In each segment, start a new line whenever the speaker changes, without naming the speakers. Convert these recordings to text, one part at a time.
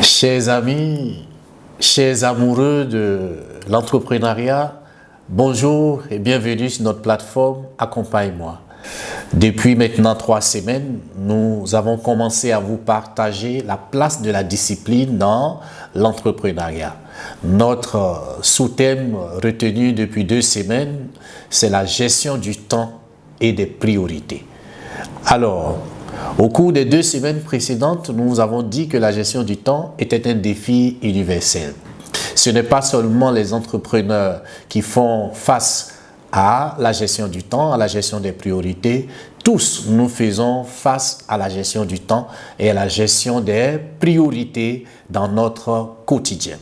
Chers amis, chers amoureux de l'entrepreneuriat, bonjour et bienvenue sur notre plateforme Accompagne-moi. Depuis maintenant 3 semaines, nous avons commencé à vous partager la place de la discipline dans l'entrepreneuriat. Notre sous-thème retenu depuis 2 semaines, c'est la gestion du temps et des priorités. Alors, au cours des 2 semaines précédentes, nous avons dit que la gestion du temps était un défi universel. Ce n'est pas seulement les entrepreneurs qui font face à la gestion du temps, à la gestion des priorités. Tous nous faisons face à la gestion du temps et à la gestion des priorités dans notre quotidien.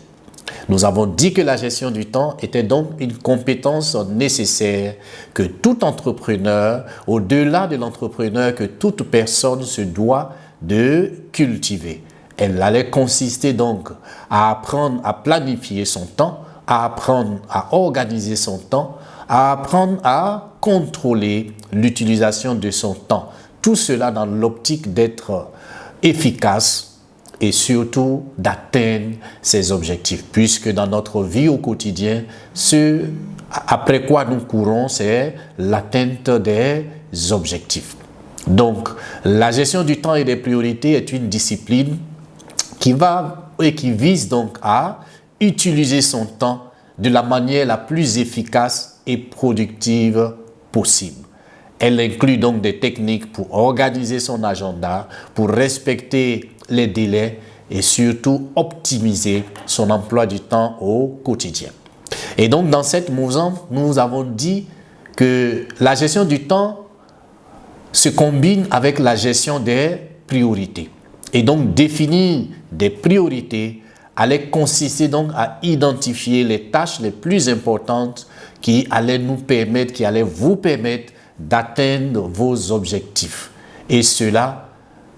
Nous avons dit que la gestion du temps était donc une compétence nécessaire que tout entrepreneur, au-delà de l'entrepreneur, que toute personne se doit de cultiver. Elle allait consister donc à apprendre à planifier son temps, à apprendre à organiser son temps, à apprendre à contrôler l'utilisation de son temps. Tout cela dans l'optique d'être efficace et surtout d'atteindre ses objectifs. Puisque dans notre vie au quotidien, ce après quoi nous courons, c'est l'atteinte des objectifs. Donc, la gestion du temps et des priorités est une discipline qui vise donc à utiliser son temps de la manière la plus efficace et productive possible. Elle inclut donc des techniques pour organiser son agenda, pour respecter les délais et surtout optimiser son emploi du temps au quotidien. Et donc dans cette mouvance, nous avons dit que la gestion du temps se combine avec la gestion des priorités. Et donc définir des priorités allait consister donc à identifier les tâches les plus importantes qui allaient vous permettre d'atteindre vos objectifs. Et cela,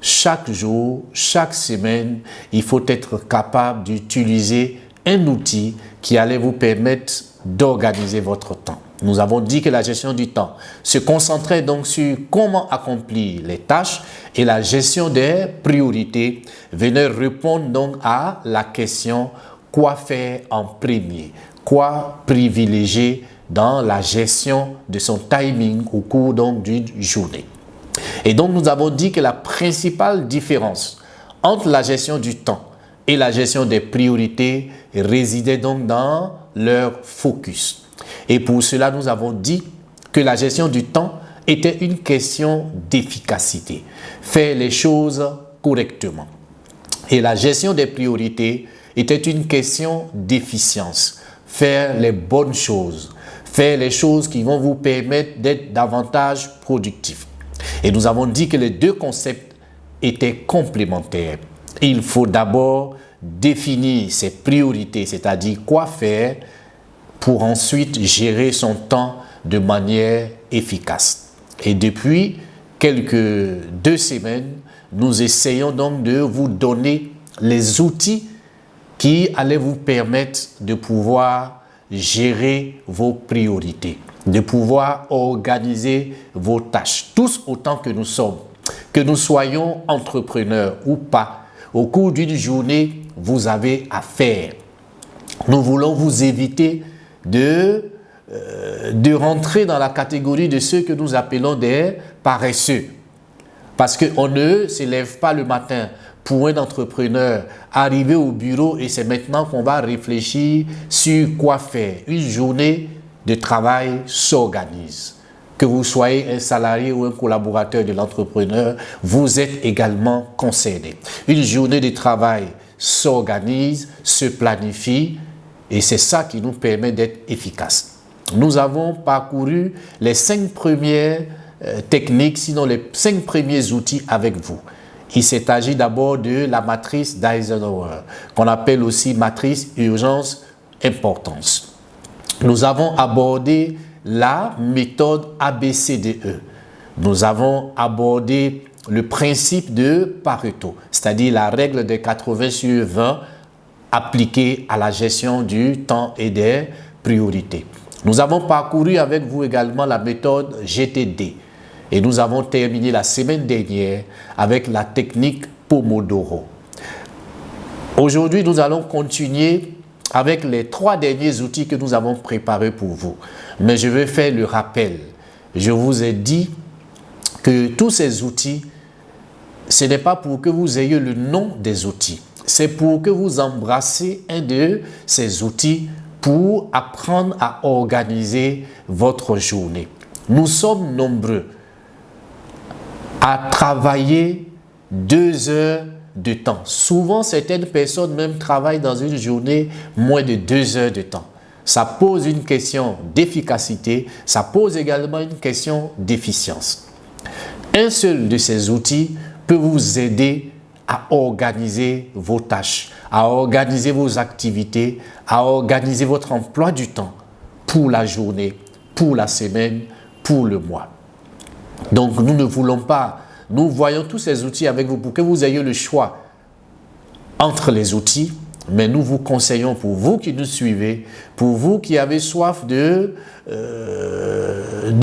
chaque jour, chaque semaine, il faut être capable d'utiliser un outil qui allait vous permettre d'organiser votre temps. Nous avons dit que la gestion du temps se concentrait donc sur comment accomplir les tâches et la gestion des priorités venait répondre donc à la question quoi faire en premier, quoi privilégier dans la gestion de son timing au cours donc d'une journée. Et donc nous avons dit que la principale différence entre la gestion du temps et la gestion des priorités résidait donc dans leur focus. Et pour cela, nous avons dit que la gestion du temps était une question d'efficacité, faire les choses correctement. Et la gestion des priorités était une question d'efficience, faire les bonnes choses, faire les choses qui vont vous permettre d'être davantage productif. Et nous avons dit que les deux concepts étaient complémentaires. Il faut d'abord définir ses priorités, c'est-à-dire quoi faire pour ensuite gérer son temps de manière efficace. Et depuis quelques 2 semaines, nous essayons donc de vous donner les outils qui allaient vous permettre de pouvoir gérer vos priorités, de pouvoir organiser vos tâches, tous autant que nous sommes, que nous soyons entrepreneurs ou pas. Au cours d'une journée, vous avez à faire. Nous voulons vous éviter de rentrer dans la catégorie de ceux que nous appelons des paresseux. Parce qu'on ne se lève pas le matin pour un entrepreneur, arriver au bureau et c'est maintenant qu'on va réfléchir sur quoi faire. Une journée de travail s'organise. Que vous soyez un salarié ou un collaborateur de l'entrepreneur, vous êtes également concerné. Une journée de travail s'organise, se planifie et c'est ça qui nous permet d'être efficaces. Nous avons parcouru les 5 premières techniques, sinon les 5 premiers outils avec vous. Il s'est agi d'abord de la matrice d'Eisenhower, qu'on appelle aussi matrice urgence-importance. Nous avons abordé la méthode ABCDE. Nous avons abordé le principe de Pareto, c'est-à-dire la règle de 80/20 appliquée à la gestion du temps et des priorités. Nous avons parcouru avec vous également la méthode GTD et nous avons terminé la semaine dernière avec la technique Pomodoro. Aujourd'hui, nous allons continuer avec les 3 derniers outils que nous avons préparés pour vous. Mais je vais faire le rappel. Je vous ai dit que tous ces outils, ce n'est pas pour que vous ayez le nom des outils. C'est pour que vous embrassez un de ces outils pour apprendre à organiser votre journée. Nous sommes nombreux à travailler 2 heures de temps. Souvent, certaines personnes même travaillent dans une journée moins de 2 heures de temps. Ça pose une question d'efficacité, ça pose également une question d'efficience. Un seul de ces outils peut vous aider à organiser vos tâches, à organiser vos activités, à organiser votre emploi du temps pour la journée, pour la semaine, pour le mois. Donc, nous ne voulons pas, nous voyons tous ces outils avec vous pour que vous ayez le choix entre les outils, mais nous vous conseillons, pour vous qui nous suivez, pour vous qui avez soif de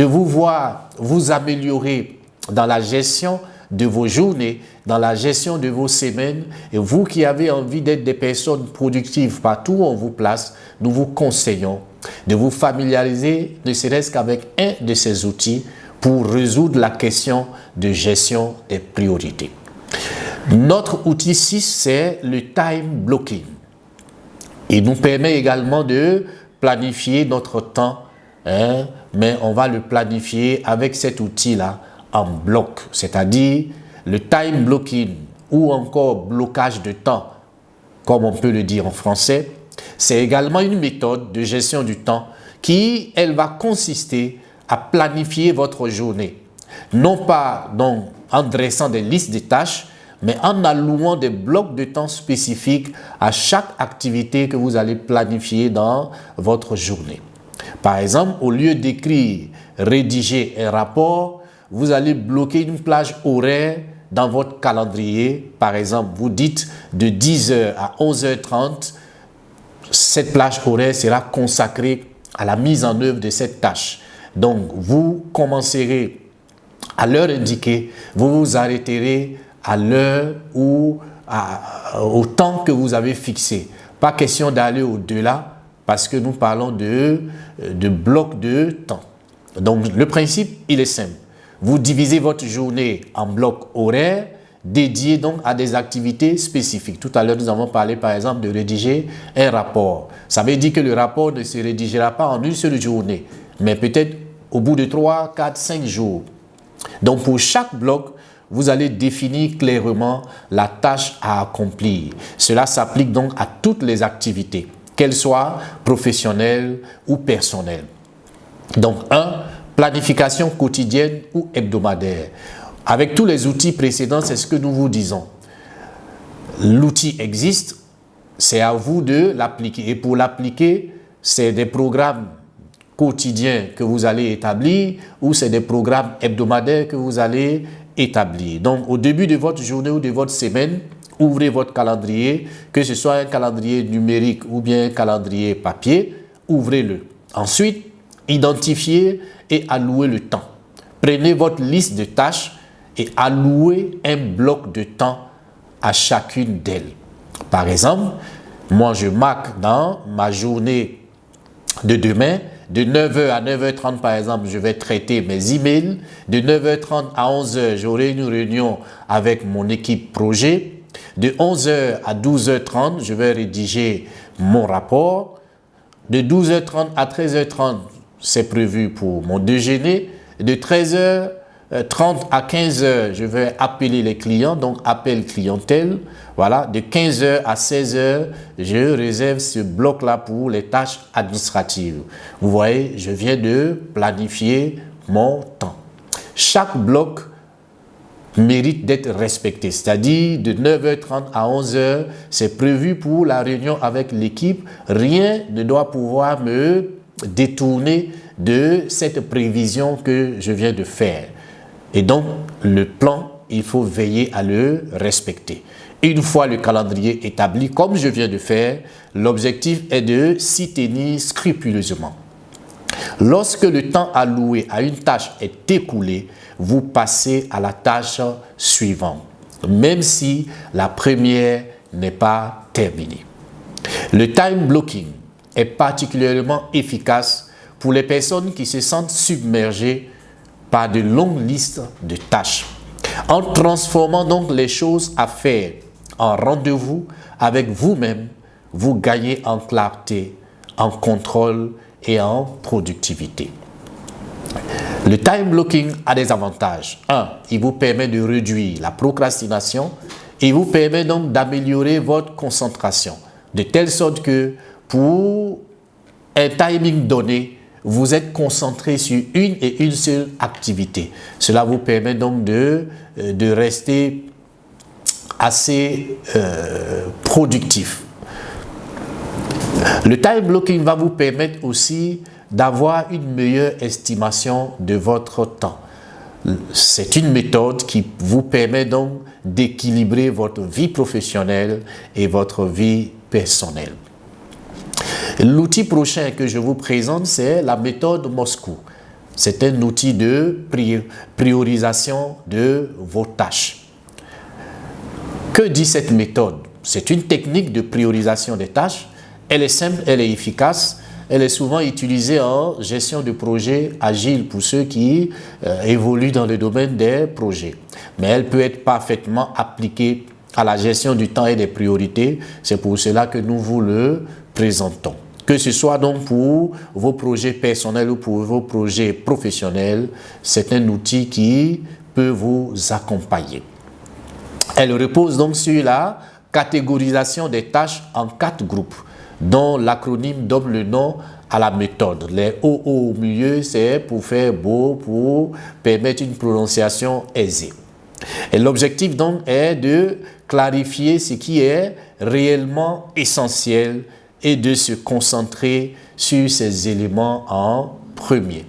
vous voir vous améliorer dans la gestion de vos journées, dans la gestion de vos semaines, et vous qui avez envie d'être des personnes productives partout où on vous place, nous vous conseillons de vous familiariser, ne serait-ce qu'avec un de ces outils pour résoudre la question de gestion des priorités. Notre outil 6, c'est le time blocking. Il nous permet également de planifier notre temps, mais on va le planifier avec cet outil-là en bloc, c'est-à-dire le time blocking ou encore blocage de temps, comme on peut le dire en français. C'est également une méthode de gestion du temps qui, elle va consister à planifier votre journée, non pas donc en dressant des listes de tâches, mais en allouant des blocs de temps spécifiques à chaque activité que vous allez planifier dans votre journée. Par exemple, au lieu d'écrire, rédiger un rapport, vous allez bloquer une plage horaire dans votre calendrier. Par exemple, vous dites de 10h à 11h30, cette plage horaire sera consacrée à la mise en œuvre de cette tâche. Donc, vous commencerez à l'heure indiquée, vous vous arrêterez à l'heure ou au temps que vous avez fixé. Pas question d'aller au-delà parce que nous parlons de blocs de temps. Donc, le principe, il est simple. Vous divisez votre journée en blocs horaires dédiés donc à des activités spécifiques. Tout à l'heure, nous avons parlé par exemple de rédiger un rapport. Ça veut dire que le rapport ne se rédigera pas en une seule journée, mais peut-être au bout de 3, 4, 5 jours. Donc, pour chaque bloc, vous allez définir clairement la tâche à accomplir. Cela s'applique donc à toutes les activités, qu'elles soient professionnelles ou personnelles. Donc, 1, planification quotidienne ou hebdomadaire. Avec tous les outils précédents, c'est ce que nous vous disons. L'outil existe, c'est à vous de l'appliquer. Et pour l'appliquer, c'est des programmes quotidiens que vous allez établir ou c'est des programmes hebdomadaires que vous allez établir. Donc, au début de votre journée ou de votre semaine, ouvrez votre calendrier, que ce soit un calendrier numérique ou bien un calendrier papier, ouvrez-le. Ensuite, identifiez et allouez le temps. Prenez votre liste de tâches et allouez un bloc de temps à chacune d'elles. Par exemple, moi je marque dans ma journée de demain, de 9h à 9h30 par exemple, je vais traiter mes emails. De 9h30 à 11h, j'aurai une réunion avec mon équipe projet. De 11h à 12h30, je vais rédiger mon rapport. De 12h30 à 13h30, c'est prévu pour mon déjeuner. De 13h30 à 15h, je vais appeler les clients, donc appel clientèle. Voilà, de 15h à 16h, je réserve ce bloc-là pour les tâches administratives. Vous voyez, je viens de planifier mon temps. Chaque bloc mérite d'être respecté, c'est-à-dire de 9h30 à 11h, c'est prévu pour la réunion avec l'équipe. Rien ne doit pouvoir me détourner de cette prévision que je viens de faire. Et donc, le plan, il faut veiller à le respecter. Une fois le calendrier établi, comme je viens de faire, l'objectif est de s'y tenir scrupuleusement. Lorsque le temps alloué à une tâche est écoulé, vous passez à la tâche suivante, même si la première n'est pas terminé. Le time blocking est particulièrement efficace pour les personnes qui se sentent submergées par de longues listes de tâches. En transformant donc les choses à faire en rendez-vous avec vous-même, vous gagnez en clarté, en contrôle et en productivité. Le time blocking a des avantages. 1. Il vous permet de réduire la procrastination et il vous permet donc d'améliorer votre concentration, de telle sorte que pour un timing donné, vous êtes concentré sur une et une seule activité. Cela vous permet donc de rester assez productif. Le time blocking va vous permettre aussi d'avoir une meilleure estimation de votre temps. C'est une méthode qui vous permet donc d'équilibrer votre vie professionnelle et votre vie personnelle. L'outil prochain que je vous présente, c'est la méthode Moscou. C'est un outil de priorisation de vos tâches. Que dit cette méthode? C'est une technique de priorisation des tâches. Elle est simple, elle est efficace. Elle est souvent utilisée en gestion de projets agiles pour ceux qui évoluent dans le domaine des projets. Mais elle peut être parfaitement appliquée à la gestion du temps et des priorités. C'est pour cela que nous vous le présentons. Que ce soit donc pour vos projets personnels ou pour vos projets professionnels, c'est un outil qui peut vous accompagner. Elle repose donc sur la catégorisation des tâches en 4 groupes, dont l'acronyme donne le nom à la méthode. Les O au milieu, c'est pour faire beau, pour permettre une prononciation aisée. Et l'objectif donc est de clarifier ce qui est réellement essentiel et de se concentrer sur ces éléments en premier.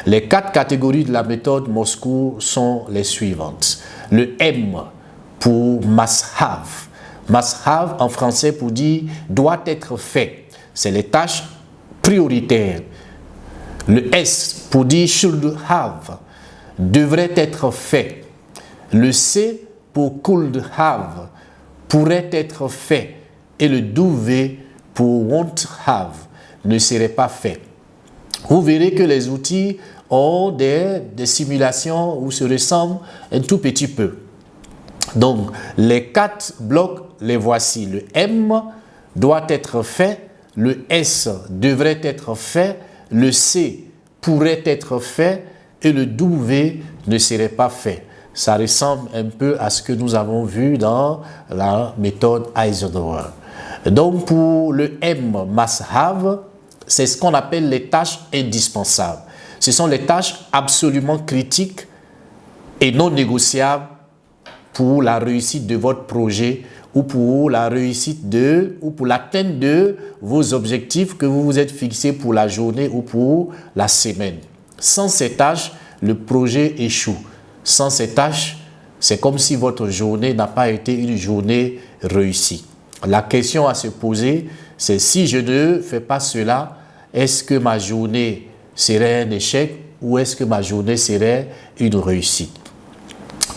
Les 4 catégories de la méthode Moscou sont les suivantes. Le M pour must have. Must have en français pour dire doit être fait. C'est les tâches prioritaires. Le S pour dire should have. Devrait être fait. Le C pour could have. Pourrait être fait. Et le W pour won't have. Ne serait pas fait. Vous verrez que les outils ont des simulations où se ressemblent un tout petit peu. Donc, les 4 blocs, les voici. Le M doit être fait, le S devrait être fait, le C pourrait être fait et le W ne serait pas fait. Ça ressemble un peu à ce que nous avons vu dans la méthode Eisenhower. Donc, pour le M must have, c'est ce qu'on appelle les tâches indispensables. Ce sont les tâches absolument critiques et non négociables pour la réussite de votre projet ou pour la réussite ou pour l'atteinte de vos objectifs que vous vous êtes fixés pour la journée ou pour la semaine. Sans ces tâches, le projet échoue. Sans ces tâches, c'est comme si votre journée n'a pas été une journée réussie. La question à se poser, c'est si je ne fais pas cela, est-ce que ma journée serait un échec ou est-ce que ma journée serait une réussite?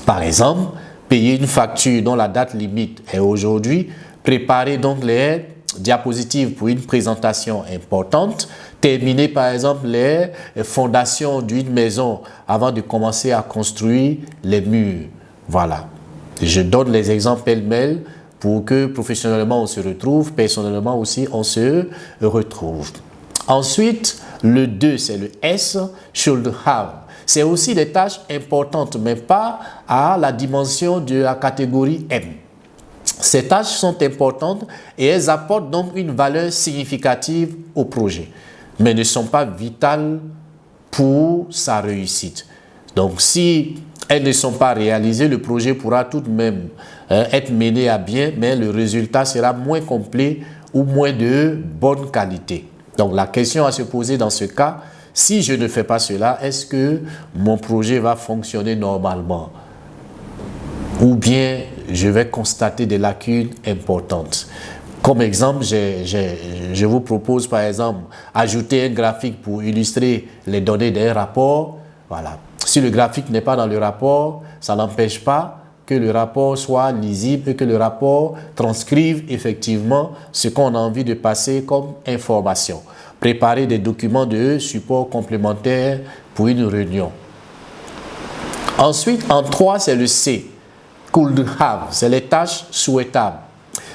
Par exemple, payer une facture dont la date limite est aujourd'hui, préparer donc les diapositives pour une présentation importante, terminer par exemple les fondations d'une maison avant de commencer à construire les murs. Voilà. Je donne les exemples pêle-mêle pour que professionnellement on se retrouve, personnellement aussi on se retrouve. Ensuite, le 2, c'est le S, should have. C'est aussi des tâches importantes, mais pas à la dimension de la catégorie M. Ces tâches sont importantes et elles apportent donc une valeur significative au projet, mais ne sont pas vitales pour sa réussite. Donc, si elles ne sont pas réalisées, le projet pourra tout de même être mené à bien, mais le résultat sera moins complet ou moins de bonne qualité. Donc, la question à se poser dans ce cas, si je ne fais pas cela, est-ce que mon projet va fonctionner normalement? Ou bien je vais constater des lacunes importantes? Comme exemple, je vous propose par exemple ajouter un graphique pour illustrer les données d'un rapport. Voilà. Si le graphique n'est pas dans le rapport, ça n'empêche pas que le rapport soit lisible et que le rapport transcrive effectivement ce qu'on a envie de passer comme information. Préparer des documents de support complémentaire pour une réunion. Ensuite, en 3, c'est le C. Could have, c'est les tâches souhaitables.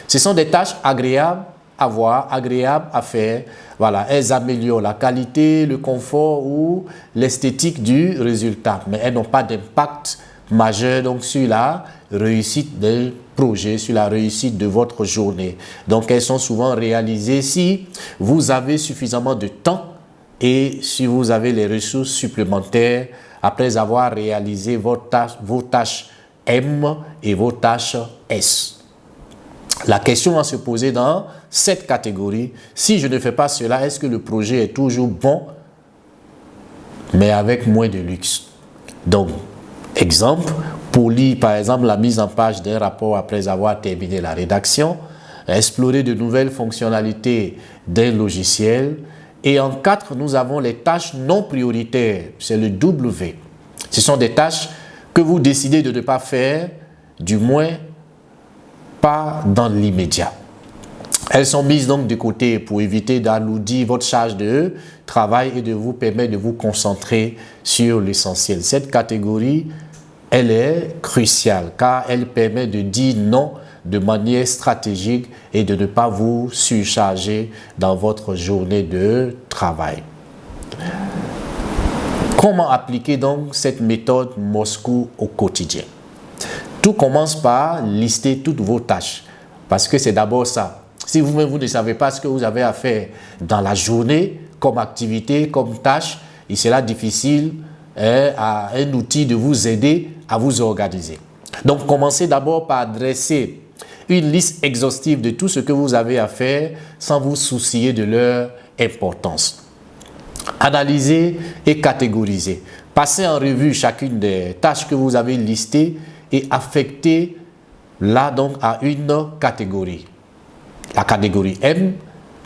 Ce sont des tâches agréables à voir, agréables à faire. Voilà, elles améliorent la qualité, le confort ou l'esthétique du résultat, mais elles n'ont pas d'impact majeur donc sur la réussite d'un projet, sur la réussite de votre journée. Donc elles sont souvent réalisées si vous avez suffisamment de temps et si vous avez les ressources supplémentaires après avoir réalisé vos tâches M et vos tâches S. La question à se poser dans cette catégorie, si je ne fais pas cela, est-ce que le projet est toujours bon, mais avec moins de luxe? Donc, exemple, pour lire par exemple la mise en page d'un rapport après avoir terminé la rédaction, explorer de nouvelles fonctionnalités d'un logiciel. Et en 4, nous avons les tâches non prioritaires, c'est le W. Ce sont des tâches que vous décidez de ne pas faire, du moins pas dans l'immédiat. Elles sont mises donc de côté pour éviter d'alourdir votre charge de travail et de vous permettre de vous concentrer sur l'essentiel. Cette catégorie, elle est cruciale car elle permet de dire non de manière stratégique et de ne pas vous surcharger dans votre journée de travail. Comment appliquer donc cette méthode Moscou au quotidien? Tout commence par lister toutes vos tâches, parce que c'est d'abord ça. Si vous-même vous ne savez pas ce que vous avez à faire dans la journée, comme activité, comme tâche, il sera difficile à un outil de vous aider à vous organiser. Donc commencez d'abord par dresser une liste exhaustive de tout ce que vous avez à faire sans vous soucier de leur importance. Analysez et catégorisez. Passez en revue chacune des tâches que vous avez listées et affectez-la donc à une catégorie. La catégorie M,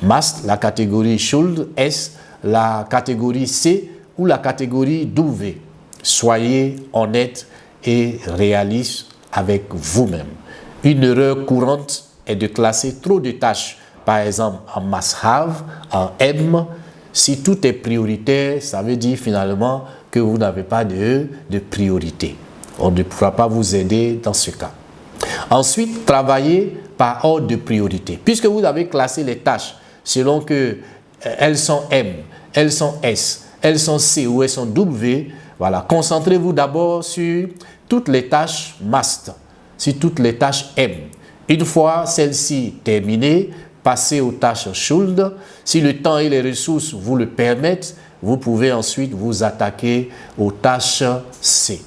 must, la catégorie should, S, la catégorie C ou la catégorie W. Soyez honnête et réaliste avec vous-même. Une erreur courante est de classer trop de tâches, par exemple en must have, en M. Si tout est prioritaire, ça veut dire finalement que vous n'avez pas de priorité. On ne pourra pas vous aider dans ce cas. Ensuite, travaillez par ordre de priorité. Puisque vous avez classé les tâches selon que elles sont M, elles sont S, elles sont C ou elles sont W, voilà, concentrez-vous d'abord sur toutes les tâches must, sur toutes les tâches M. Une fois celles-ci terminées, passez aux tâches should. Si le temps et les ressources vous le permettent, vous pouvez ensuite vous attaquer aux tâches C.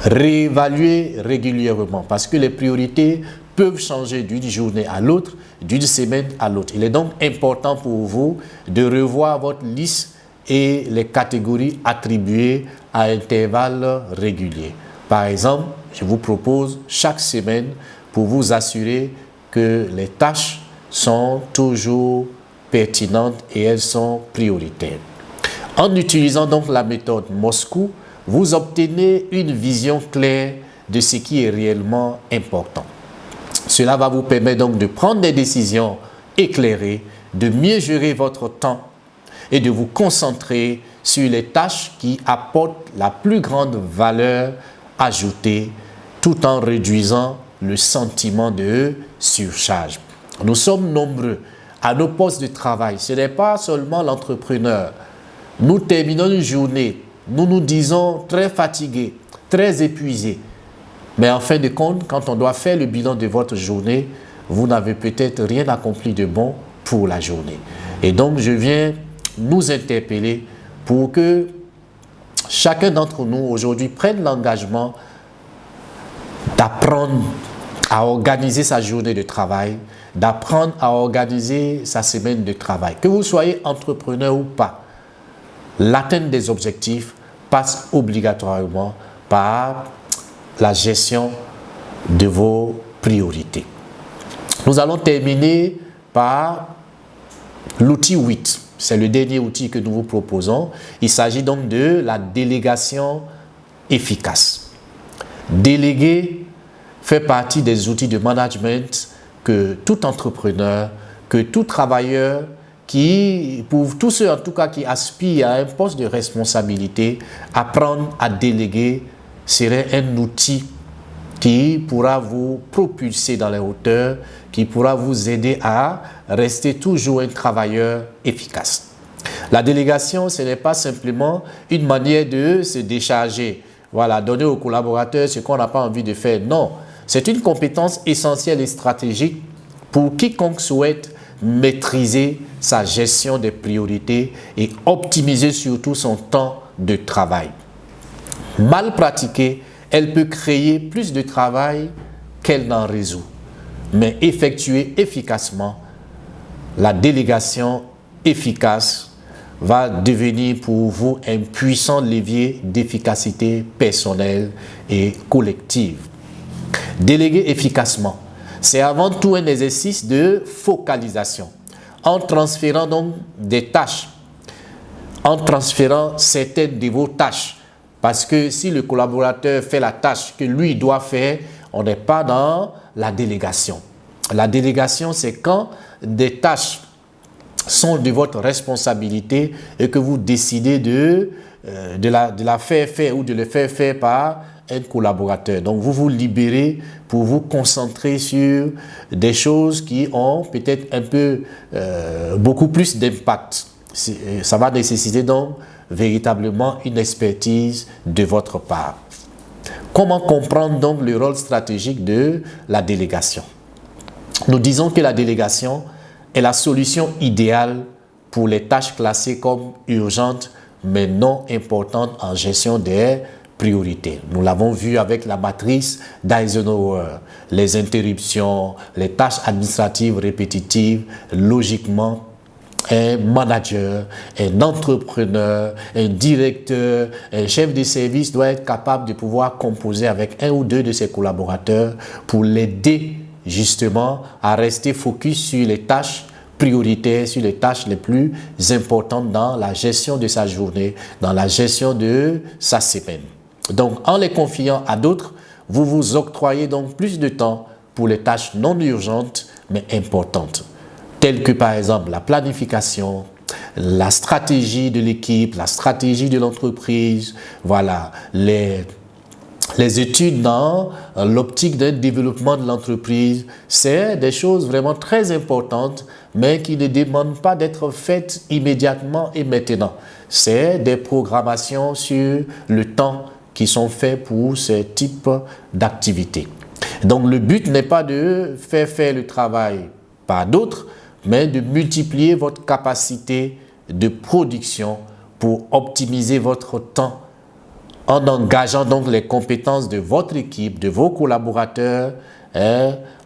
Réévaluer régulièrement parce que les priorités peuvent changer d'une journée à l'autre, d'une semaine à l'autre. Il est donc important pour vous de revoir votre liste et les catégories attribuées à intervalles réguliers. Par exemple, je vous propose chaque semaine pour vous assurer que les tâches sont toujours pertinentes et elles sont prioritaires. En utilisant donc la méthode Moscou, vous obtenez une vision claire de ce qui est réellement important. Cela va vous permettre donc de prendre des décisions éclairées, de mieux gérer votre temps et de vous concentrer sur les tâches qui apportent la plus grande valeur ajoutée tout en réduisant le sentiment de surcharge. Nous sommes nombreux à nos postes de travail. Ce n'est pas seulement l'entrepreneur. Nous terminons une journée, nous nous disons très fatigués, très épuisés. Mais en fin de compte, quand on doit faire le bilan de votre journée, vous n'avez peut-être rien accompli de bon pour la journée. Et donc, je viens nous interpeller pour que chacun d'entre nous aujourd'hui prenne l'engagement d'apprendre à organiser sa journée de travail, d'apprendre à organiser sa semaine de travail. Que vous soyez entrepreneur ou pas, l'atteinte des objectifs passe obligatoirement par la gestion de vos priorités. Nous allons terminer par l'outil 8. C'est le dernier outil que nous vous proposons. Il s'agit donc de la délégation efficace. Déléguer fait partie des outils de management que tout entrepreneur, que tout travailleur, pour tous ceux en tout cas qui aspirent à un poste de responsabilité, apprendre à déléguer serait un outil qui pourra vous propulser dans les hauteurs, qui pourra vous aider à rester toujours un travailleur efficace. La délégation, ce n'est pas simplement une manière de se décharger, voilà, donner aux collaborateurs ce qu'on n'a pas envie de faire. Non, c'est une compétence essentielle et stratégique pour quiconque souhaite maîtriser sa gestion des priorités et optimiser surtout son temps de travail. Mal pratiquée, elle peut créer plus de travail qu'elle n'en résout. Mais effectuée efficacement, la délégation efficace va devenir pour vous un puissant levier d'efficacité personnelle et collective. Déléguer efficacement, c'est avant tout un exercice de focalisation. En transférant donc des tâches, en transférant certaines de vos tâches, parce que si le collaborateur fait la tâche que lui doit faire, on n'est pas dans la délégation. La délégation, c'est quand des tâches sont de votre responsabilité et que vous décidez de la faire faire ou de le faire faire par un collaborateur. Donc, vous vous libérez pour vous concentrer sur des choses qui ont peut-être un peu, beaucoup plus d'impact. Ça va nécessiter donc véritablement une expertise de votre part. Comment comprendre donc le rôle stratégique de la délégation? Nous disons que la délégation est la solution idéale pour les tâches classées comme urgentes mais non importantes en gestion des priorités. Nous l'avons vu avec la matrice d'Eisenhower. Les interruptions, les tâches administratives répétitives, logiquement, un manager, un entrepreneur, un directeur, un chef de service doit être capable de pouvoir composer avec un ou deux de ses collaborateurs pour l'aider justement à rester focus sur les tâches prioritaires, sur les tâches les plus importantes dans la gestion de sa journée, dans la gestion de sa semaine. Donc, en les confiant à d'autres, vous vous octroyez donc plus de temps pour les tâches non urgentes mais importantes, telles que par exemple la planification, la stratégie de l'équipe, la stratégie de l'entreprise, voilà, les études dans l'optique d'un développement de l'entreprise. C'est des choses vraiment très importantes, mais qui ne demandent pas d'être faites immédiatement et maintenant. C'est des programmations sur le temps qui sont faits pour ce type d'activités. Donc le but n'est pas de faire le travail par d'autres, mais de multiplier votre capacité de production pour optimiser votre temps en engageant donc les compétences de votre équipe, de vos collaborateurs,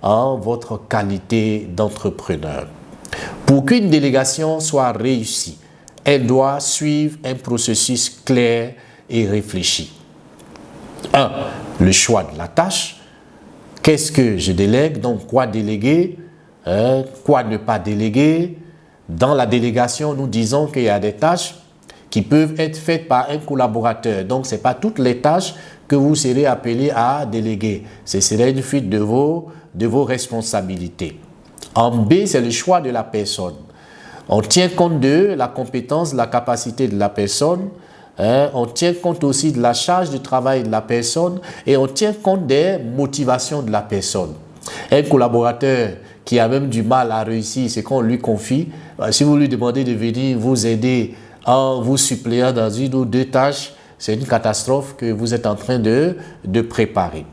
en votre qualité d'entrepreneur. Pour qu'une délégation soit réussie, elle doit suivre un processus clair et réfléchi. 1. Le choix de la tâche. Qu'est-ce que je délègue? Donc, quoi déléguer? Quoi ne pas déléguer? Dans la délégation, nous disons qu'il y a des tâches qui peuvent être faites par un collaborateur. Donc, ce n'est pas toutes les tâches que vous serez appelé à déléguer. Ce serait une fuite de vos responsabilités. En B, c'est le choix de la personne. On tient compte de la compétence, de la capacité de la personne. On tient compte aussi de la charge de travail de la personne et on tient compte des motivations de la personne. Un collaborateur qui a même du mal à réussir ce qu'on lui confie, si vous lui demandez de venir vous aider en vous suppléant dans une ou deux tâches, c'est une catastrophe que vous êtes en train de préparer.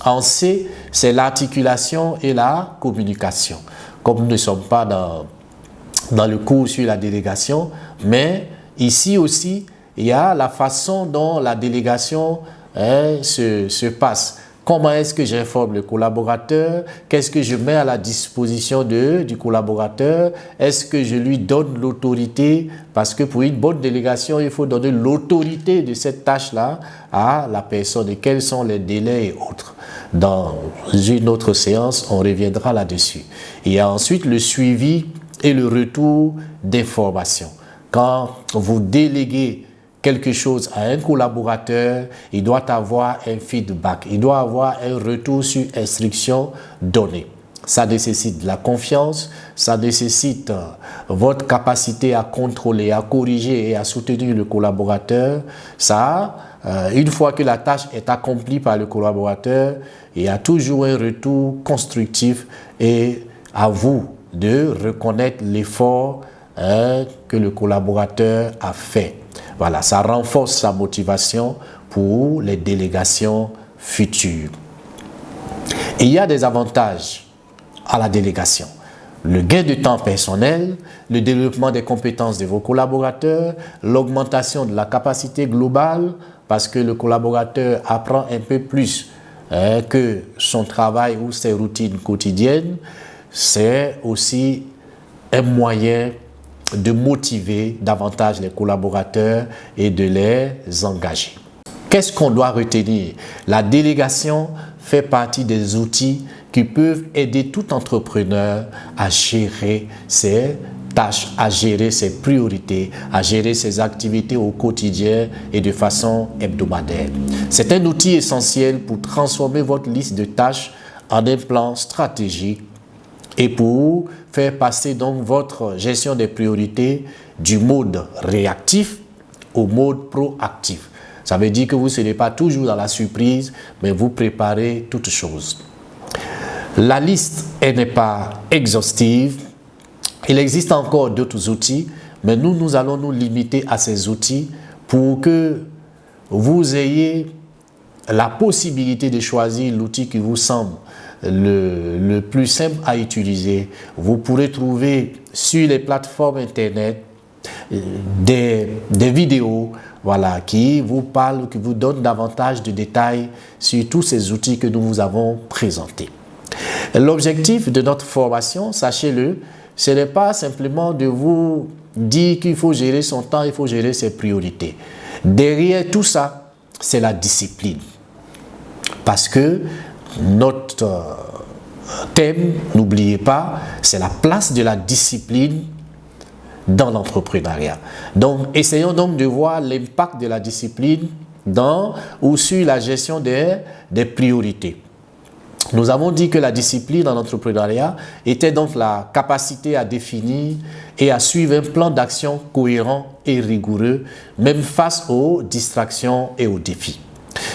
En C, c'est l'articulation et la communication. Comme nous ne sommes pas dans le cours sur la délégation, mais ici aussi, il y a la façon dont la délégation se passe. Comment est-ce que j'informe le collaborateur? Qu'est-ce que je mets à la disposition du collaborateur? Est-ce que je lui donne l'autorité? Parce que pour une bonne délégation, il faut donner l'autorité de cette tâche-là à la personne. Et quels sont les délais et autres? Dans une autre séance, on reviendra là-dessus. Il y a ensuite le suivi et le retour d'informations. Quand vous déléguez quelque chose à un collaborateur, il doit avoir un feedback, il doit avoir un retour sur instruction donnée. Ça nécessite de la confiance, ça nécessite votre capacité à contrôler, à corriger et à soutenir le collaborateur. Ça, une fois que la tâche est accomplie par le collaborateur, il y a toujours un retour constructif et à vous de reconnaître l'effort que le collaborateur a fait. Voilà, ça renforce sa motivation pour les délégations futures. Et il y a des avantages à la délégation. Le gain de temps personnel, le développement des compétences de vos collaborateurs, l'augmentation de la capacité globale, parce que le collaborateur apprend un peu plus que son travail ou ses routines quotidiennes. C'est aussi un moyen de motiver davantage les collaborateurs et de les engager. Qu'est-ce qu'on doit retenir? La délégation fait partie des outils qui peuvent aider tout entrepreneur à gérer ses tâches, à gérer ses priorités, à gérer ses activités au quotidien et de façon hebdomadaire. C'est un outil essentiel pour transformer votre liste de tâches en un plan stratégique et pour faire passer donc votre gestion des priorités du mode réactif au mode proactif. Ça veut dire que vous ne serez pas toujours dans la surprise, mais vous préparez toutes choses. La liste n'est pas exhaustive. Il existe encore d'autres outils, mais nous allons nous limiter à ces outils pour que vous ayez la possibilité de choisir l'outil qui vous semble le plus simple à utiliser. Vous pourrez trouver sur les plateformes internet des vidéos qui vous parlent, qui vous donnent davantage de détails sur tous ces outils que nous vous avons présentés. L'objectif de notre formation, sachez-le, ce n'est pas simplement de vous dire qu'il faut gérer son temps, il faut gérer ses priorités. Derrière tout ça, c'est la discipline. Parce que notre thème, n'oubliez pas, c'est la place de la discipline dans l'entrepreneuriat. Donc, essayons donc de voir l'impact de la discipline dans ou sur la gestion des priorités. Nous avons dit que la discipline en entrepreneuriat était donc la capacité à définir et à suivre un plan d'action cohérent et rigoureux, même face aux distractions et aux défis.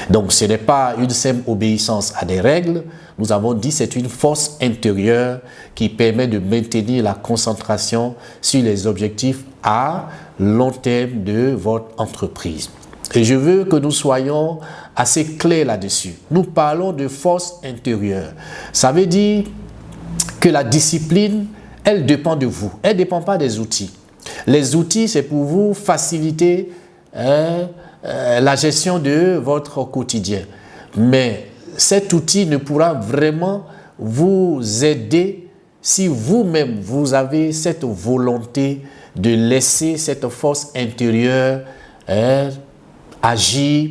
Donc ce n'est pas une simple obéissance à des règles, nous avons dit que c'est une force intérieure qui permet de maintenir la concentration sur les objectifs à long terme de votre entreprise. Et je veux que nous soyons assez clairs là-dessus. Nous parlons de force intérieure. Ça veut dire que la discipline, elle dépend de vous. Elle ne dépend pas des outils. Les outils, c'est pour vous faciliter la gestion de votre quotidien. Mais cet outil ne pourra vraiment vous aider si vous-même, vous avez cette volonté de laisser cette force intérieure agir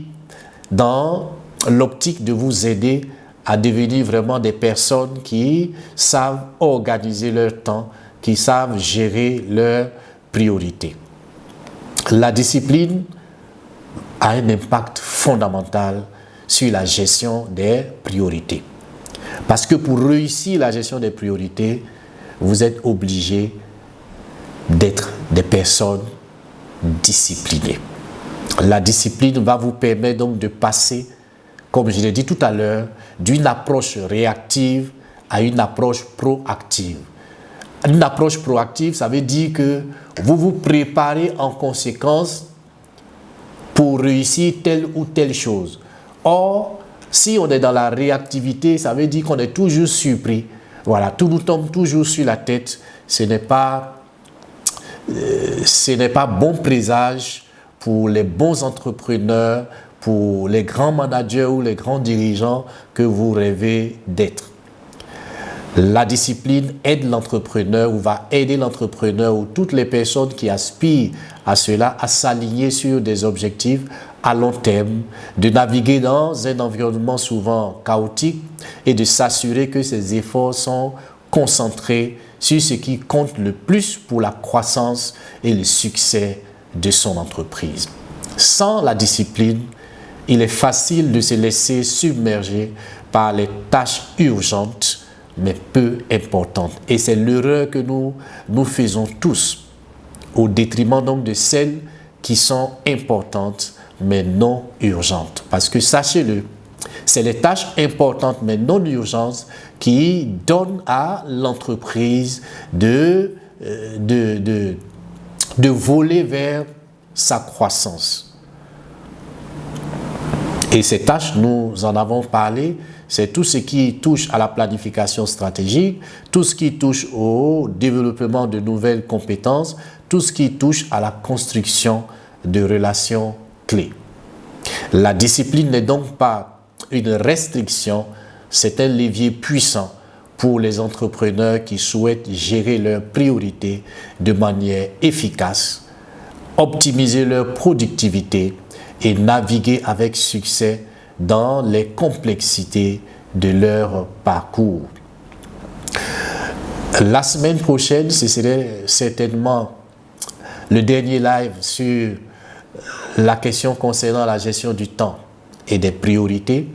dans l'optique de vous aider à devenir vraiment des personnes qui savent organiser leur temps, qui savent gérer leurs priorités. La discipline a un impact fondamental sur la gestion des priorités. Parce que pour réussir la gestion des priorités, vous êtes obligé d'être des personnes disciplinées. La discipline va vous permettre donc de passer, comme je l'ai dit tout à l'heure, d'une approche réactive à une approche proactive. Une approche proactive, ça veut dire que vous vous préparez en conséquence pour réussir telle ou telle chose. Or, si on est dans la réactivité, ça veut dire qu'on est toujours surpris. Voilà, tout nous tombe toujours sur la tête. Ce n'est pas bon présage pour les bons entrepreneurs, pour les grands managers ou les grands dirigeants que vous rêvez d'être. La discipline aide l'entrepreneur ou va aider l'entrepreneur ou toutes les personnes qui aspirent à cela à s'aligner sur des objectifs à long terme, de naviguer dans un environnement souvent chaotique et de s'assurer que ses efforts sont concentrés sur ce qui compte le plus pour la croissance et le succès de son entreprise. Sans la discipline, il est facile de se laisser submerger par les tâches urgentes, mais peu importantes. Et c'est l'erreur que nous faisons tous, au détriment donc de celles qui sont importantes, mais non urgentes. Parce que sachez-le, c'est les tâches importantes, mais non urgentes, qui donnent à l'entreprise de voler vers sa croissance. Et ces tâches, nous en avons parlé, c'est tout ce qui touche à la planification stratégique, tout ce qui touche au développement de nouvelles compétences, tout ce qui touche à la construction de relations clés. La discipline n'est donc pas une restriction, c'est un levier puissant pour les entrepreneurs qui souhaitent gérer leurs priorités de manière efficace, optimiser leur productivité et naviguer avec succès dans les complexités de leur parcours. La semaine prochaine, ce serait certainement le dernier live sur la question concernant la gestion du temps et des priorités.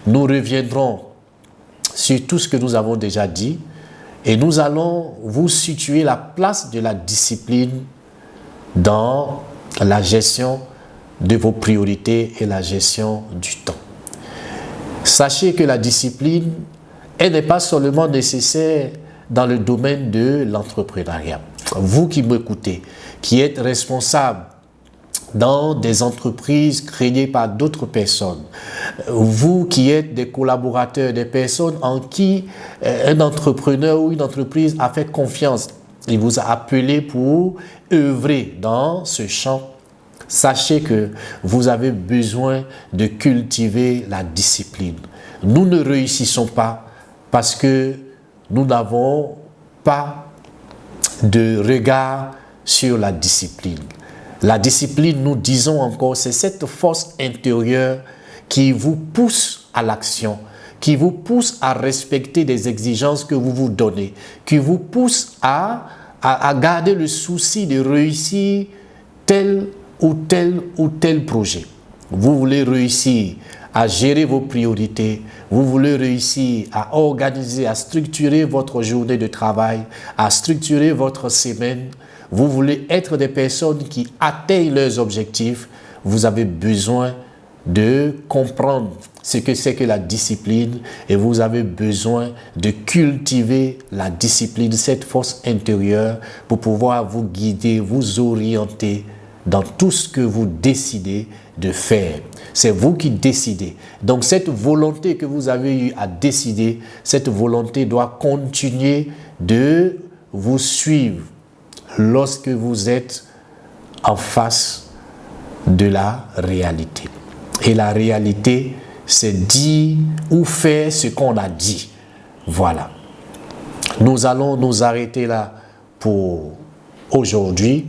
Nous reviendrons sur tout ce que nous avons déjà dit et nous allons vous situer la place de la discipline dans la gestion de vos priorités et la gestion du temps. Sachez que la discipline, elle n'est pas seulement nécessaire dans le domaine de l'entrepreneuriat. Vous qui m'écoutez, qui êtes responsable dans des entreprises créées par d'autres personnes, vous qui êtes des collaborateurs, des personnes en qui un entrepreneur ou une entreprise a fait confiance, il vous a appelé pour œuvrer dans ce champ. Sachez que vous avez besoin de cultiver la discipline. Nous ne réussissons pas parce que nous n'avons pas de regard sur la discipline. La discipline, nous disons encore, c'est cette force intérieure qui vous pousse à l'action, qui vous pousse à respecter des exigences que vous vous donnez, qui vous pousse à garder le souci de réussir tel ou tel projet. Vous voulez réussir à gérer vos priorités, vous voulez réussir à organiser, à structurer votre journée de travail, à structurer votre semaine, vous voulez être des personnes qui atteignent leurs objectifs, vous avez besoin de comprendre ce que c'est que la discipline et vous avez besoin de cultiver la discipline, cette force intérieure pour pouvoir vous guider, vous orienter dans tout ce que vous décidez de faire. C'est vous qui décidez. Donc cette volonté que vous avez eue à décider, cette volonté doit continuer de vous suivre lorsque vous êtes en face de la réalité. Et la réalité, c'est dire ou faire ce qu'on a dit. Voilà. Nous allons nous arrêter là pour aujourd'hui.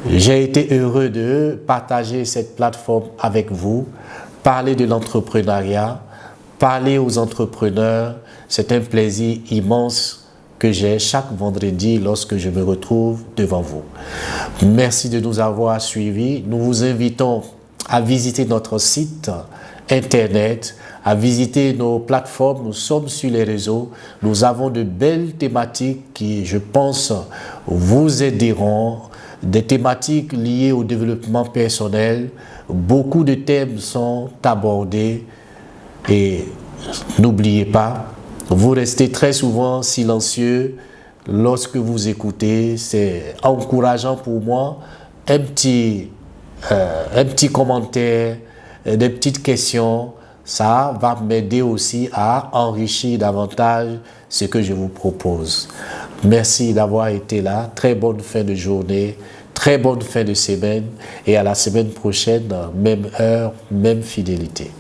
J'ai été heureux de partager cette plateforme avec vous, parler de l'entrepreneuriat, parler aux entrepreneurs. C'est un plaisir immense que j'ai chaque vendredi lorsque je me retrouve devant vous. Merci de nous avoir suivis. Nous vous invitons à visiter notre site internet, à visiter nos plateformes. Nous sommes sur les réseaux. Nous avons de belles thématiques qui, je pense, vous aideront. Des thématiques liées au développement personnel. Beaucoup de thèmes sont abordés et n'oubliez pas, vous restez très souvent silencieux lorsque vous écoutez. C'est encourageant pour moi. Un petit commentaire, des petites questions, ça va m'aider aussi à enrichir davantage ce que je vous propose. Merci d'avoir été là. Très bonne fin de journée, très bonne fin de semaine et à la semaine prochaine, même heure, même fidélité.